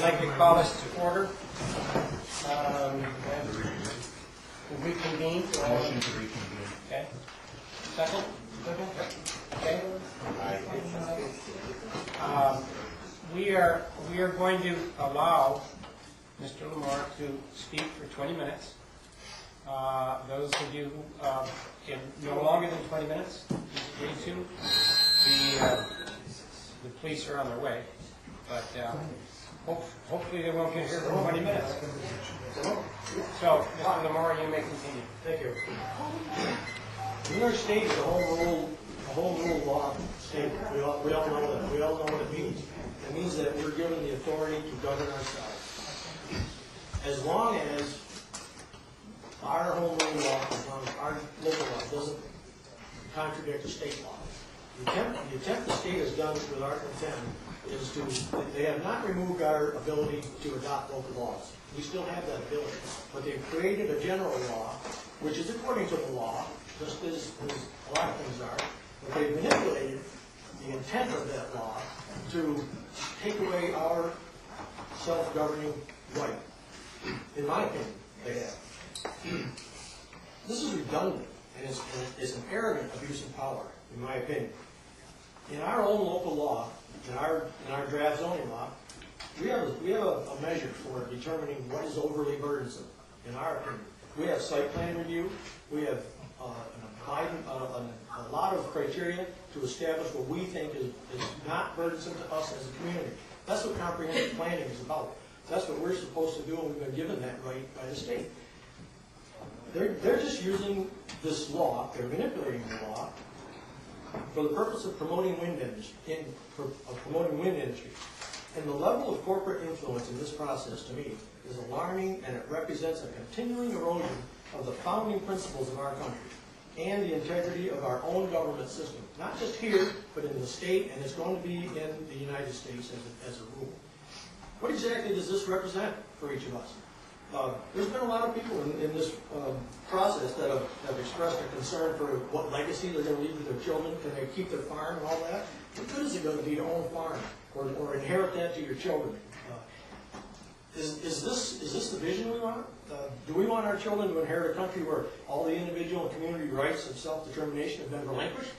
like to call this to order. Reconvene. Motion to reconvene. Okay. Second? Okay. We are going to allow Mr. Lamora to speak for 20 minutes. Those of you who can no longer than 20 minutes, please agree to. The police are on their way, but hopefully they won't get here for 20 minutes. So, Mr. Lamora, you may continue. Thank you. New York State is a home rule law state. We all know that. We all know what it means. It means that we're given the authority to govern ourselves. As long as our home rule law, our local law, doesn't contradict the state law. The attempt the state has done with Article 10 is they have not removed our ability to adopt local laws. We still have that ability. But they've created a general law, which is according to the law, just as a lot of things are. But they've manipulated the intent of that law to take away our self-governing right. In my opinion, they have. This is redundant, and it's an arrogant abuse of power, in my opinion. In our own local law, in our draft zoning law, we have a measure for determining what is overly burdensome, in our opinion. We have site plan review. We have a lot of criteria to establish what we think is not burdensome to us as a community. That's what comprehensive planning is about. That's what we're supposed to do, and we've been given that right by the state. They're just using this law, they're manipulating the law for the purpose of promoting wind industry. And the level of corporate influence in this process, to me, is alarming, and it represents a continuing erosion of the founding principles of our country and the integrity of our own government system. Not just here, but in the state, and it's going to be in the United States as a rule. What exactly does this represent for each of us? There's been a lot of people in this process that have expressed a concern for what legacy they're going to leave to their children. Can they keep their farm and all that? What good is it going to be to own a farm or inherit that to your children? Is this the vision we want? Do we want our children to inherit a country where all the individual and community rights of self-determination have been relinquished,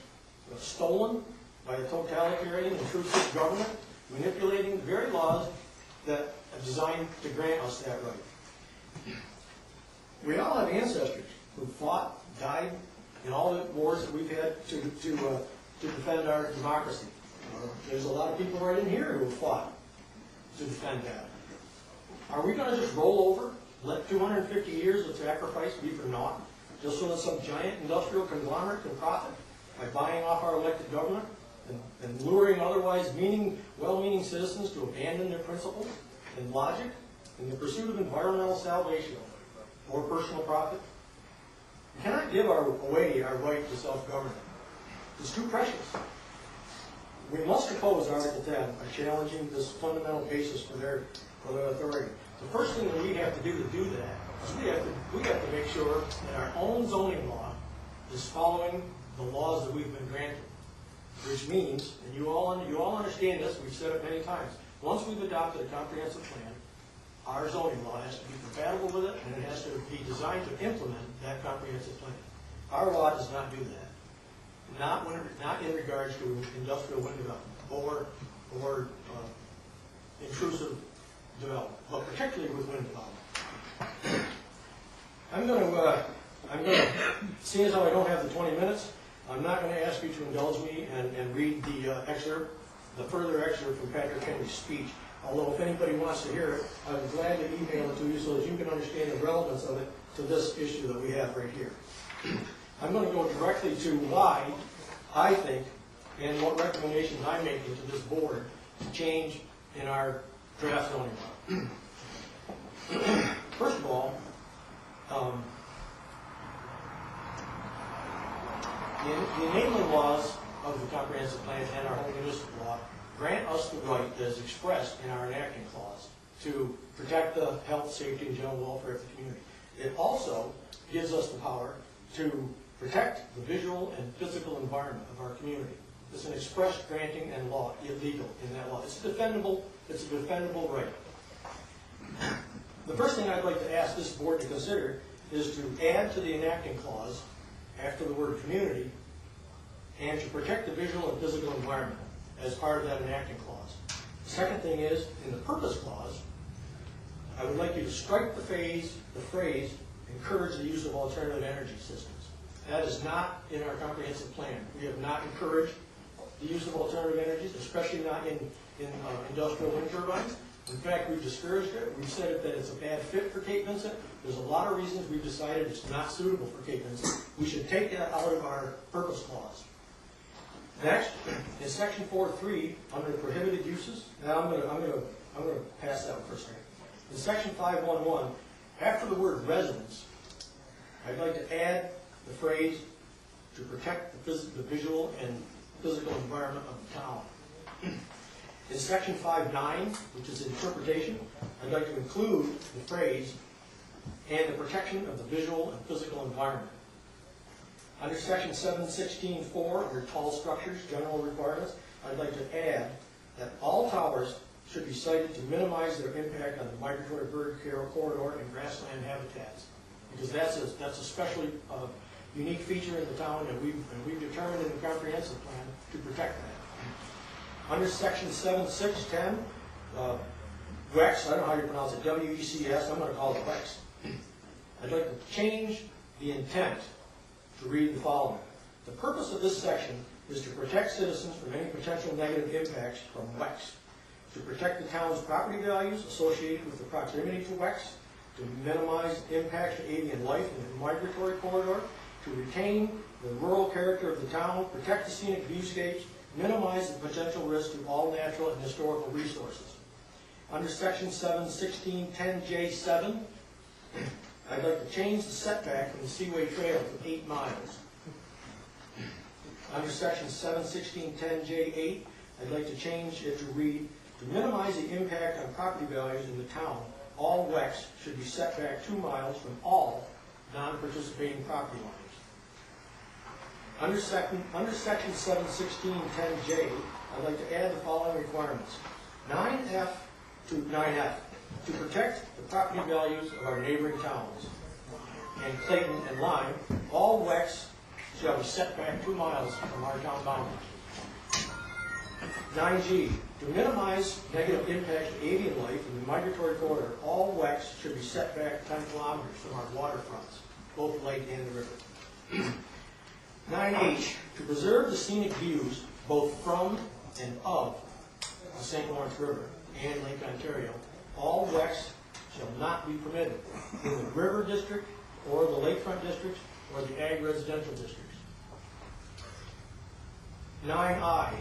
stolen by a totalitarian, intrusive government, manipulating the very laws that are designed to grant us that right? We all have ancestors who fought, died in all the wars that we've had to defend our democracy. There's a lot of people right in here who have fought to defend that. Are we going to just roll over, let 250 years of sacrifice be for naught, just so that some giant industrial conglomerate can profit by buying off our elected government and luring otherwise well-meaning citizens to abandon their principles and logic in the pursuit of environmental salvation or personal profit? We cannot give away our right to self-government. It's too precious. We must oppose Article 10 by challenging this fundamental basis for their authority. The first thing that we have to do that is we have to make sure that our own zoning law is following the laws that we've been granted. Which means, and you all understand this, we've said it many times, once we've adopted a comprehensive plan, our zoning law has to be compatible with it, and it has to be designed to implement that comprehensive plan. Our law does not do that. Not in regards to industrial wind development or intrusive development, but particularly with wind development. I'm going to, seeing as how I don't have the 20 minutes, I'm not going to ask you to indulge me and read the further excerpt from Patrick Henry's speech. Although if anybody wants to hear it, I'm glad to email it to you so that you can understand the relevance of it to this issue that we have right here. I'm going to go directly to why I think and what recommendations I'm making to this board to change in our draft zoning law. First of all, the enabling laws of the comprehensive plan and our home municipal law grant us the right that is expressed in our enacting clause to protect the health, safety, and general welfare of the community. It also gives us the power to protect the visual and physical environment of our community. It's an express granting and law illegal in that law. It's a defendable right. The first thing I'd like to ask this board to consider is to add to the enacting clause, after the word community, and to protect the visual and physical environment as part of that enacting clause. The second thing is, in the purpose clause, I would like you to strike the phrase, encourage the use of alternative energy systems. That is not in our comprehensive plan. We have not encouraged the use of alternative energies, especially not in industrial wind turbines. In fact, we've discouraged it. We've said that it's a bad fit for Cape Vincent. There's a lot of reasons we've decided it's not suitable for Cape Vincent. We should take that out of our purpose clause. Next, in section 4.3, under prohibited uses, now I'm gonna pass that one for a second. In section 5.1.1, after the word residence, I'd like to add the phrase to protect the visual and physical environment of the town. In section 5.9, which is interpretation, I'd like to include the phrase and the protection of the visual and physical environment. Under section 7.16.4, under tall structures, general requirements, I'd like to add that all towers should be sited to minimize their impact on the migratory bird corridor and grassland habitats, because that's especially unique feature in the town, and we've determined in the comprehensive plan to protect that. Under section 7.6.10, WECS, I don't know how you pronounce it, W-E-C-S, I'm going to call it WECS. I'd like to change the intent to read the following. The purpose of this section is to protect citizens from any potential negative impacts from WECS, to protect the town's property values associated with the proximity to WECS, to minimize impacts to avian life in the migratory corridor, to retain the rural character of the town, protect the scenic viewscapes, minimize the potential risk to all natural and historical resources. Under section 7.16.10J7, I'd like to change the setback from the Seaway Trail to 8 miles. Under section 7.16.10J8, I'd like to change it to read, to minimize the impact on property values in the town, all WECS should be set back 2 miles from all non-participating property lines. Under section 7.16.10J, I'd like to add the following requirements. 9F, to protect the property values of our neighboring towns, and Clayton and Lyme, all WECS shall be set back 2 miles from our town boundaries. 9G, to minimize negative impact to avian life in the migratory corridor, all WECS should be set back 10 kilometers from our waterfronts, both the lake and the river. 9H, to preserve the scenic views both from and of the St. Lawrence River and Lake Ontario, all WECS shall not be permitted in the river district or the lakefront districts or the ag residential districts. 9I,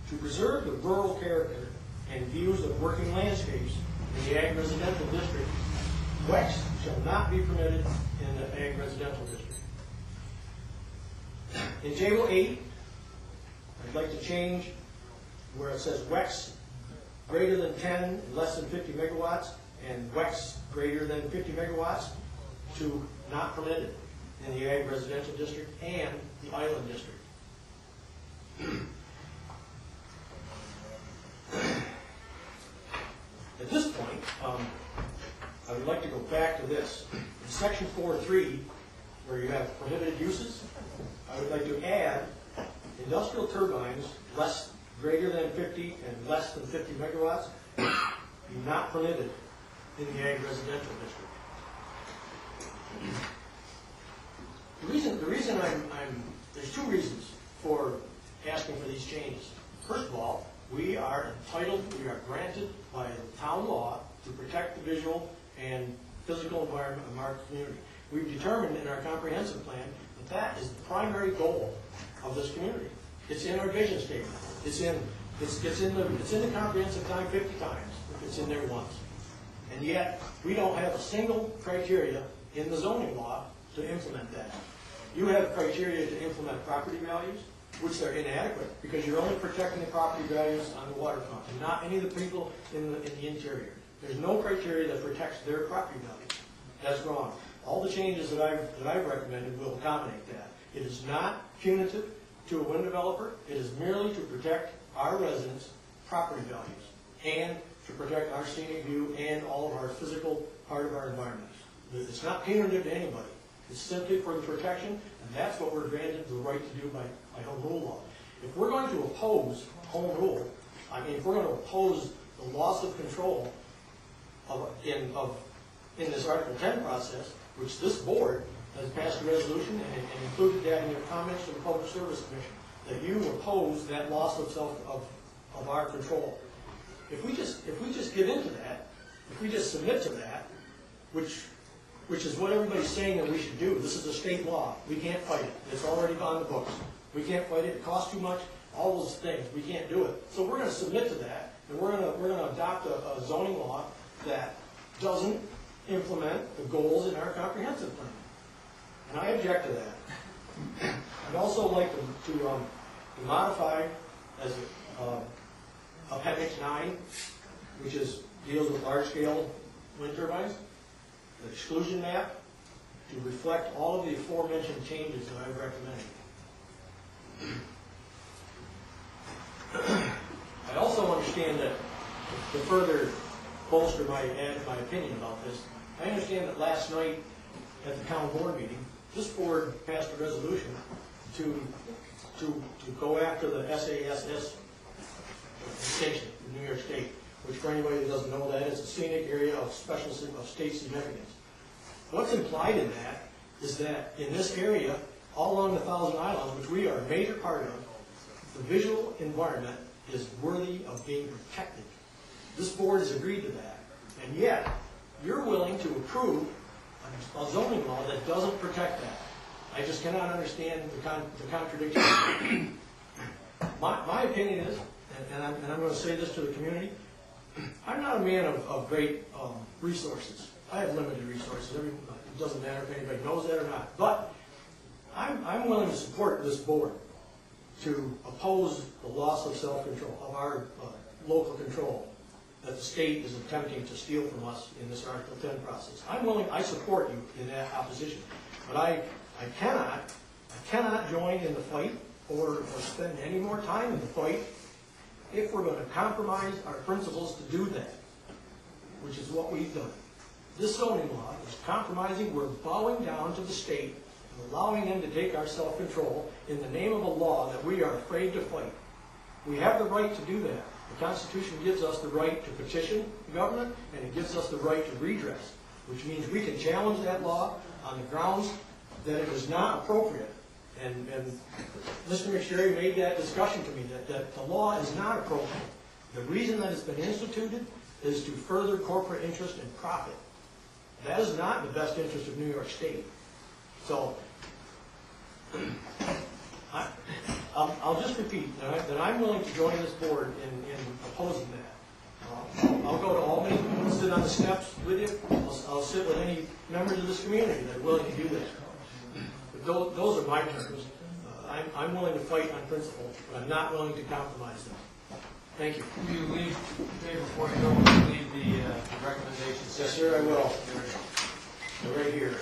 to preserve the rural character and views of working landscapes in the ag residential district, WECS shall not be permitted in the ag residential district. In Table 8, I'd like to change where it says WECS greater than 10 and less than 50 megawatts and WECS greater than 50 megawatts to not permitted in the ag residential district and the island district. At this point, I would like to go back to this. In section 4.3, where you have prohibited uses, I would like to add industrial turbines greater than 50 and less than 50 megawatts be not permitted in the ag residential district. The reason there's 2 reasons for asking for these changes. First of all, we are granted by town law to protect the visual and physical environment of our community. We've determined in our comprehensive plan that that is the primary goal of this community. It's in our vision statement. It's in the comprehensive plan 50 times. It's in there once. And yet, we don't have a single criteria in the zoning law to implement that. You have criteria to implement property values, which are inadequate, because you're only protecting the property values on the waterfront, and not any of the people in the interior. There's no criteria that protects their property values. That's wrong. All the changes that I've recommended will accommodate that. It is not punitive to a wind developer. It is merely to protect our residents' property values and to protect our scenic view and all of our physical part of our environment. It's not punitive to anybody. It's simply for the protection, and that's what we're granted the right to do by home rule law. If we're going to oppose home rule, I mean, if we're going to oppose the loss of control in this Article 10 process, which this board has passed a resolution and included that in your comments to the Public Service Commission, that you oppose that loss of our control. If we just give into that, if we just submit to that, which is what everybody's saying that we should do. This is a state law. We can't fight it. It's already on the books. We can't fight it. It costs too much. All those things. We can't do it. So we're going to submit to that, and we're going to adopt a zoning law that doesn't implement the goals in our comprehensive plan. And I object to that. I'd also like to modify as Appendix 9, which deals with large-scale wind turbines, the exclusion map, to reflect all of the aforementioned changes that I've recommended. I also understand that, to further bolster my opinion about this, I understand that last night at the town board meeting, this board passed a resolution to go after the SASS station in New York State, which for anybody that doesn't know that, is a scenic area of state significance. What's implied in that is that in this area, all along the Thousand Islands, which we are a major part of, the visual environment is worthy of being protected. This board has agreed to that, and yet you're willing to approve a zoning law that doesn't protect that. I just cannot understand the contradiction. My opinion is, and I'm going to say this to the community, I'm not a man of great resources. I have limited resources. It doesn't matter if anybody knows that or not. But I'm willing to support this board to oppose the loss of self-control, of our local control that the state is attempting to steal from us in this Article 10 process. I support you in that opposition. But I cannot join in the fight or spend any more time in the fight if we're going to compromise our principles to do that, which is what we've done. This zoning law is compromising. We're bowing down to the state and allowing them to take our self-control in the name of a law that we are afraid to fight. We have the right to do that. The Constitution gives us the right to petition the government, and it gives us the right to redress, which means we can challenge that law on the grounds that it is not appropriate. And Mr. McSherry made that discussion to me, that the law is not appropriate. The reason that it's been instituted is to further corporate interest and profit. That is not in the best interest of New York State. So, I'll just repeat that I'm willing to join this board in opposing that. I'll go to Albany, I'll sit on the steps with you, I'll sit with any members of this community that are willing to do that. But those are my terms. I'm willing to fight on principle, but I'm not willing to compromise them. Thank you. Will you leave, Dave, before you go, will you leave the recommendations? Yes, sir, I will. They're right here.